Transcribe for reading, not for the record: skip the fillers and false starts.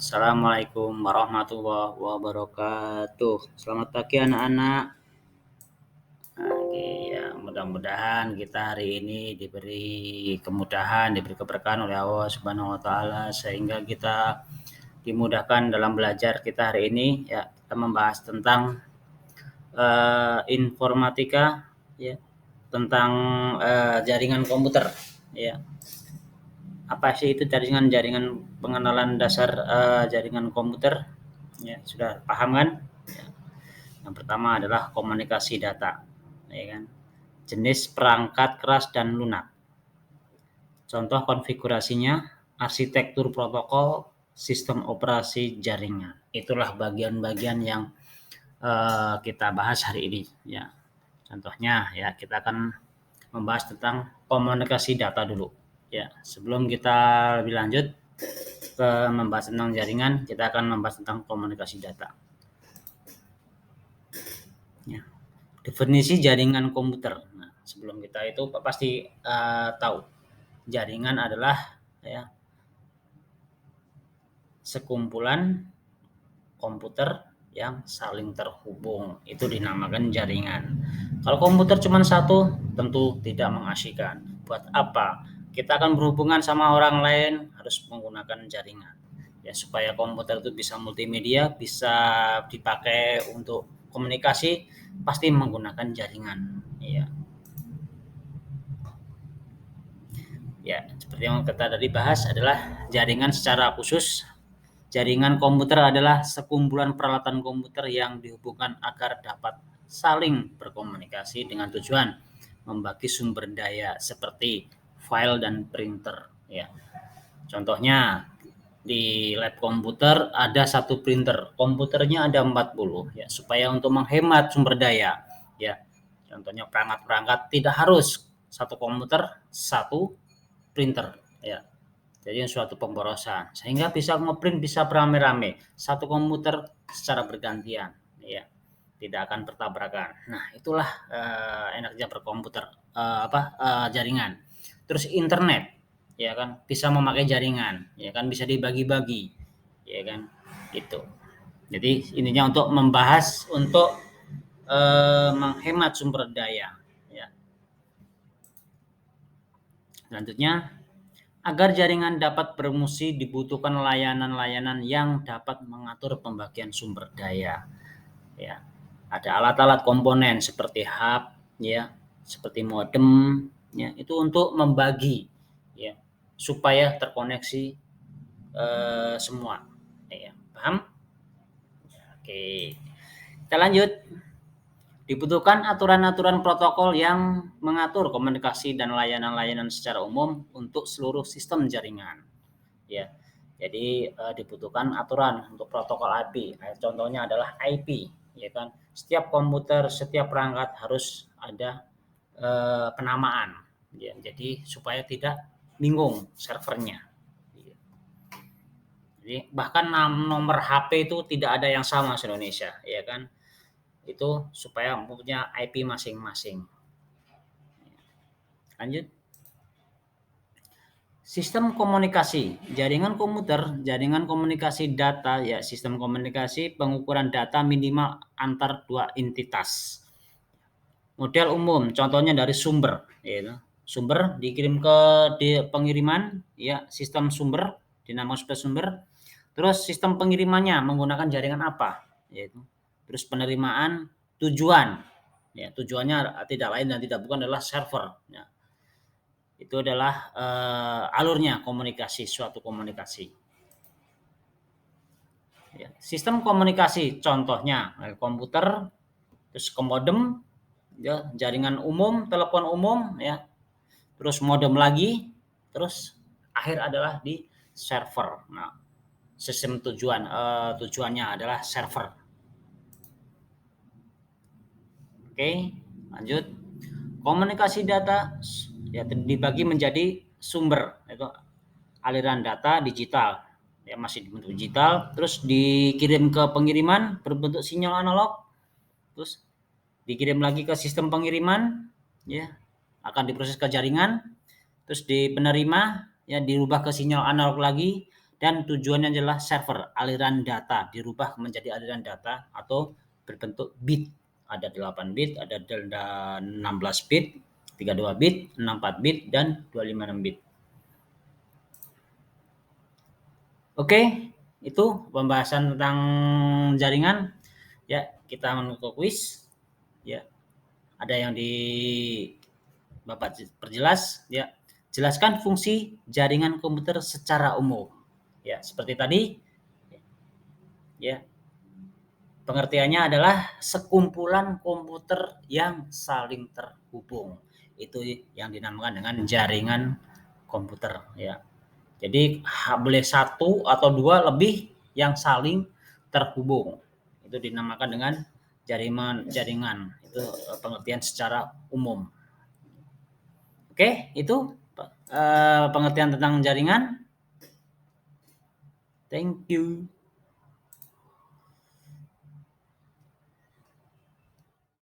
Assalamualaikum warahmatullahi wabarakatuh. Selamat pagi anak-anak. Ya, mudah-mudahan kita hari ini diberi kemudahan, diberi keberkahan oleh Allah Subhanahu wa taala sehingga kita dimudahkan dalam belajar kita hari ini. Ya, kita membahas tentang informatika, ya, tentang jaringan komputer, ya. Apa sih itu jaringan pengenalan dasar jaringan komputer? Ya, sudah paham kan? Ya. Yang pertama adalah komunikasi data, ya kan? Jenis perangkat keras dan lunak. Contoh konfigurasinya, arsitektur protokol, sistem operasi jaringan. Itulah bagian-bagian yang kita bahas hari ini. Ya, contohnya ya kita akan membahas tentang komunikasi data dulu. Ya, sebelum kita lebih lanjut ke membahas tentang jaringan, kita akan membahas tentang komunikasi data. Ya. Definisi jaringan komputer. Nah, sebelum kita itu pasti tahu jaringan adalah ya sekumpulan komputer yang saling terhubung. Itu dinamakan jaringan. Kalau komputer cuma satu, tentu tidak mengasyikkan. Buat apa? Kita akan berhubungan sama orang lain harus menggunakan jaringan. Ya, supaya komputer itu bisa multimedia, bisa dipakai untuk komunikasi, pasti menggunakan jaringan. Ya. Ya, seperti yang kita tadi bahas adalah jaringan secara khusus. Jaringan komputer adalah sekumpulan peralatan komputer yang dihubungkan agar dapat saling berkomunikasi dengan tujuan membagi sumber daya seperti file dan printer. Ya. Contohnya di lab komputer ada satu printer, komputernya ada 40 ya, supaya untuk menghemat sumber daya. Ya. Contohnya perangkat-perangkat tidak harus satu komputer, satu printer ya. Jadi suatu pemborosan sehingga bisa ngeprint bisa beramai-ramai satu komputer secara bergantian ya, tidak akan bertabrakan. Nah, itulah enaknya berkomputer jaringan. Terus internet ya kan bisa memakai jaringan ya kan, bisa dibagi-bagi ya kan, itu. Jadi intinya untuk membahas untuk menghemat sumber daya ya. Selanjutnya, agar jaringan dapat berfungsi dibutuhkan layanan-layanan yang dapat mengatur pembagian sumber daya. Ya, ada alat-alat komponen seperti hub, ya, seperti modem, ya, itu untuk membagi, ya, supaya terkoneksi semua. Ya, paham? Oke, kita lanjut. Dibutuhkan aturan-aturan protokol yang mengatur komunikasi dan layanan-layanan secara umum untuk seluruh sistem jaringan. Ya, jadi dibutuhkan aturan untuk protokol IP. Contohnya adalah IP, ya kan. Setiap komputer, setiap perangkat harus ada penamaan. Ya, jadi supaya tidak bingung servernya. Jadi bahkan nomor HP itu tidak ada yang sama di Indonesia, ya kan. Itu supaya punya IP masing-masing. Lanjut. Sistem komunikasi, jaringan komputer, jaringan komunikasi data, ya sistem komunikasi pengukuran data minimal antar dua entitas. Model umum, contohnya dari sumber, ya, sumber dikirim ke pengiriman, ya sistem sumber, dinamakan sumber. Terus sistem pengirimannya menggunakan jaringan apa, yaitu. Terus penerimaan tujuan, ya tujuannya tidak lain dan tidak bukan adalah server. Ya. Itu adalah alurnya komunikasi, suatu komunikasi. Ya, sistem komunikasi contohnya komputer, terus ke modem, ya, jaringan umum, telepon umum, ya, terus modem lagi, terus akhir adalah di server. Nah, sistem tujuannya adalah server. Oke, lanjut. Komunikasi data ya dibagi menjadi sumber, itu aliran data digital, ya masih bentuk digital, terus dikirim ke pengiriman berbentuk sinyal analog, terus dikirim lagi ke sistem pengiriman, ya akan diproses ke jaringan, terus di penerima ya dirubah ke sinyal analog lagi, dan tujuannya adalah server, aliran data dirubah menjadi aliran data atau berbentuk bit. Ada 8 bit, ada 16 bit, 32 bit, 64 bit, dan 256 bit. Oke, itu pembahasan tentang jaringan. Ya, kita menuju ke kuis. Ya, ada yang di Bapak perjelas. Ya, jelaskan fungsi jaringan komputer secara umum. Ya, seperti tadi. Ya, pengertiannya adalah sekumpulan komputer yang saling terhubung. Itu yang dinamakan dengan jaringan komputer. Ya, jadi boleh satu atau dua lebih yang saling terhubung. Itu dinamakan dengan jaringan. Itu pengertian secara umum. Oke, itu pengertian tentang jaringan. Thank you.